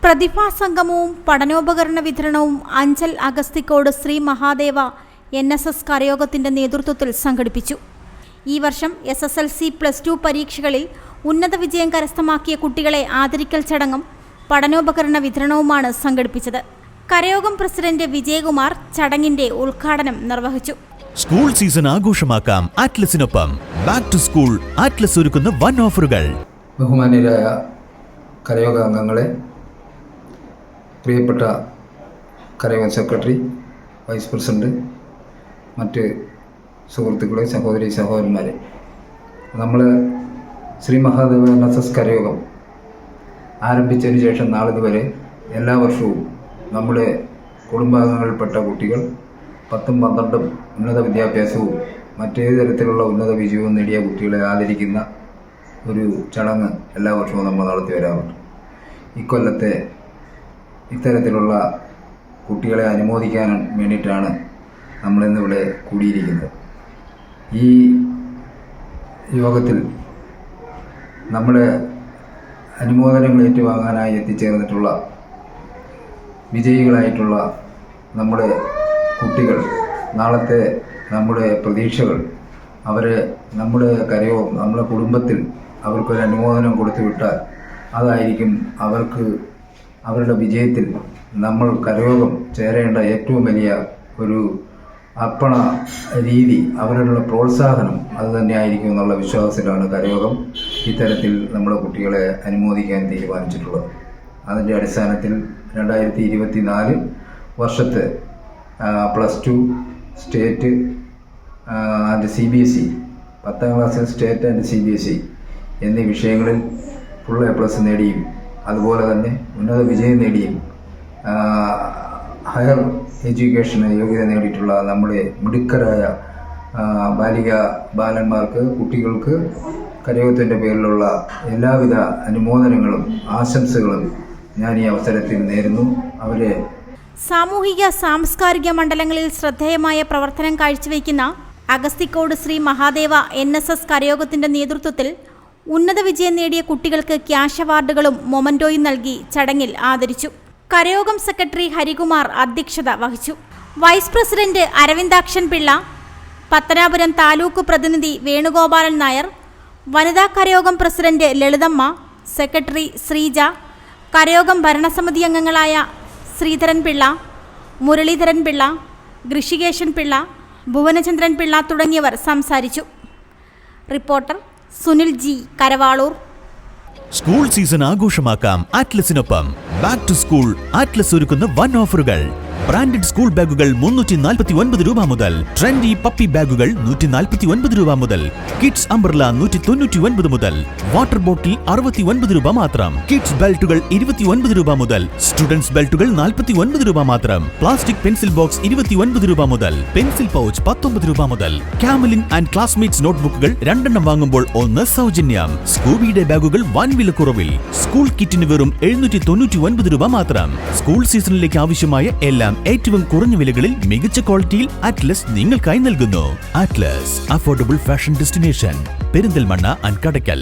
പ്രതിഭാസംഗമവും പഠനോപകരണ വിതരണവും അഞ്ചൽ അഗസ്തിക്കോട് ശ്രീ മഹാദേവ NSS കരയോഗത്തിന്റെ നേതൃത്വത്തിൽ സംഘടിപ്പിച്ചു. ഈ വർഷം SSLC+2 പരീക്ഷകളിൽ ഉന്നത വിജയം കരസ്ഥമാക്കിയ കുട്ടികളെ ആദരിക്കൽ ചടങ്ങും പഠനോപകരണ വിതരണവുമാണ് സംഘടിപ്പിച്ചത്. കരയോഗം പ്രസിഡന്റ് വിജയകുമാർ ചടങ്ങിന്റെ ഉദ്ഘാടനം നിർവഹിച്ചു. സ്കൂൾ സീസൺ ആഘോഷമാക്കാം ആറ്റ്ലസിനൊപ്പം. ബാക്ക് ടു സ്കൂൾ ആറ്റ്ലസ് ഒരുക്കുന്ന വൻ ഓഫറുകൾ. ബഹുമാന്യരായ കരയോഗ അംഗങ്ങളെ, പ്രിയപ്പെട്ട കരയോഗ സെക്രട്ടറി, വൈസ് പ്രസിഡന്റ്, മറ്റ് സുഹൃത്തുക്കളെ, സഹോദരി സഹോദരന്മാരെ, നമ്മൾ ശ്രീ മഹാദേവ NSS കരയോഗം ആരംഭിച്ചതിന് ശേഷം നാളിതുവരെ എല്ലാ വർഷവും നമ്മുടെ കുടുംബാംഗങ്ങളിൽപ്പെട്ട കുട്ടികൾ 10ഉം 12ഉം ഉന്നത വിദ്യാഭ്യാസവും മറ്റേത് തരത്തിലുള്ള ഉന്നത വിജയവും നേടിയ കുട്ടികളെ ആദരിക്കുന്ന ഒരു ചടങ്ങ് എല്ലാ വർഷവും നമ്മൾ നടത്തി വരാറുണ്ട്. ഇക്കൊല്ലത്തെ ഇത്തരത്തിലുള്ള കുട്ടികളെ അനുമോദിക്കാൻ വേണ്ടിയിട്ടാണ് നമ്മളിന്നിവിടെ കൂടിയിരിക്കുന്നത്. ഈ യോഗത്തിൽ നമ്മുടെ അനുമോദനങ്ങൾ ഏറ്റുവാങ്ങാനായി എത്തിച്ചേർന്നിട്ടുള്ള വിജയികളായിട്ടുള്ള നമ്മുടെ കുട്ടികൾ, നാളത്തെ നമ്മുടെ പ്രതീക്ഷകൾ, അവരെ നമ്മുടെ കരയോഗം, നമ്മുടെ കുടുംബത്തിൽ അവർക്കൊരു അനുമോദനം കൊടുത്തു വിട്ടാൽ അതായിരിക്കും അവർക്ക് അവരുടെ വിജയത്തിൽ നമ്മൾ കരയോഗം ചേരേണ്ട ഏറ്റവും വലിയ ഒരു അർപ്പണ രീതി, അവരുടെ പ്രോത്സാഹനം അത് തന്നെയായിരിക്കും എന്നുള്ള വിശ്വാസത്തിലാണ് കരയോഗം ഇത്തരത്തിൽ നമ്മുടെ കുട്ടികളെ അനുമോദിക്കാൻ തീരുമാനിച്ചിട്ടുള്ളത്. അതിൻ്റെ അടിസ്ഥാനത്തിൽ 2024 വർഷത്തെ +2 സ്റ്റേറ്റ് ആൻഡ് CBSE, 10ാം ക്ലാസ്സിൽ സ്റ്റേറ്റ് ആൻഡ് CBSE എന്നീ വിഷയങ്ങളിൽ ഫുൾ A+ നേടിയും അതുപോലെ തന്നെ ഉന്നത വിജയം നേടിയും ഹയർ എഡ്യൂക്കേഷന് യോഗ്യത നേടിയിട്ടുള്ള നമ്മുടെ മിടുക്കരായ ബാലന്മാർക്ക്, കുട്ടികൾക്ക് കരയോഗത്തിൻ്റെ പേരിലുള്ള എല്ലാവിധ അനുമോദനങ്ങളും ആശംസകളും ഞാൻ ഈ അവസരത്തിൽ നേരുന്നു. അവരെ സാമൂഹിക സാംസ്കാരിക മണ്ഡലങ്ങളിൽ ശ്രദ്ധേയമായ പ്രവർത്തനം കാഴ്ചവെക്കുന്ന അഗസ്തിക്കോട് ശ്രീ മഹാദേവ NSS കരയോഗത്തിന്റെ നേതൃത്വത്തിൽ ഉന്നത വിജയം നേടിയ കുട്ടികൾക്ക് ക്യാഷ് അവാർഡുകളും മൊമന്റോയും നൽകി ചടങ്ങിൽ ആദരിച്ചു. കരയോഗം സെക്രട്ടറി ഹരികുമാർ അധ്യക്ഷത വഹിച്ചു. വൈസ് പ്രസിഡന്റ് അരവിന്ദാക്ഷൻ പിള്ള, പത്തനാപുരം താലൂക്ക് പ്രതിനിധി വേണുഗോപാലൻ നായർ, വനിതാ കരയോഗം പ്രസിഡന്റ് ലളിതമ്മ, സെക്രട്ടറി ശ്രീജ, കരയോഗം ഭരണസമിതി അംഗങ്ങളായ ശ്രീധരൻ പിള്ള, മുരളീധരൻ പിള്ള, ഋഷികേശൻ പിള്ള, ഭുവനചന്ദ്രൻ പിള്ള തുടങ്ങിയവർ സംസാരിച്ചു. Reporter Sunil G, Karavaloor. School season ആഘോഷമാക്കാം ആറ്റ്ലസിനൊപ്പം. ബാക്ക് ടു സ്കൂൾ ആറ്റ്ലസ് ഒരുക്കുന്ന വൻ ഓഫറുകൾ. ബ്രാൻഡഡ് സ്കൂൾ ബാഗുകൾ 349 രൂപ മുതൽ, ട്രെൻഡി പപ്പി ബാഗുകൾ 149 രൂപ മുതൽ, കിഡ്സ് അംബ്രല 199 മുതൽ, വാട്ടർ ബോട്ടിൽ 69 രൂപ മാത്രം, കിഡ്സ് ബെൽറ്റുകൾ 29 രൂപ മുതൽ, സ്റ്റുഡൻസ് ബെൽറ്റുകൾ 49 രൂപ മാത്രം, പ്ലാസ്റ്റിക് പെൻസിൽ ബോക്സ് 29 രൂപ മുതൽ, പെൻസിൽ പൗച്ച് 19 രൂപ മുതൽ, കാമലിൻ ആൻഡ് ക്ലാസ്മേറ്റ്സ് നോട്ട്ബുക്കുകൾ 2 എണ്ണം വാങ്ങുമ്പോൾ 1 സൗജന്യം, സ്കൂബിയുടെ ബാഗുകൾ വൻ വിലക്കുറവിൽ, സ്കൂൾ കിറ്റിന് വെറും 799 രൂപ മാത്രം. സ്കൂൾ സീസണിലേക്ക് ആവശ്യമായ എല്ലാം ഏറ്റവും കുറഞ്ഞ വിലകളിൽ മികച്ച ക്വാളിറ്റിയിൽ ആറ്റ്ലസ് നിങ്ങൾക്കായി നൽകുന്നു. Atlas, affordable fashion destination, Perinthalmanna and Kadakkal.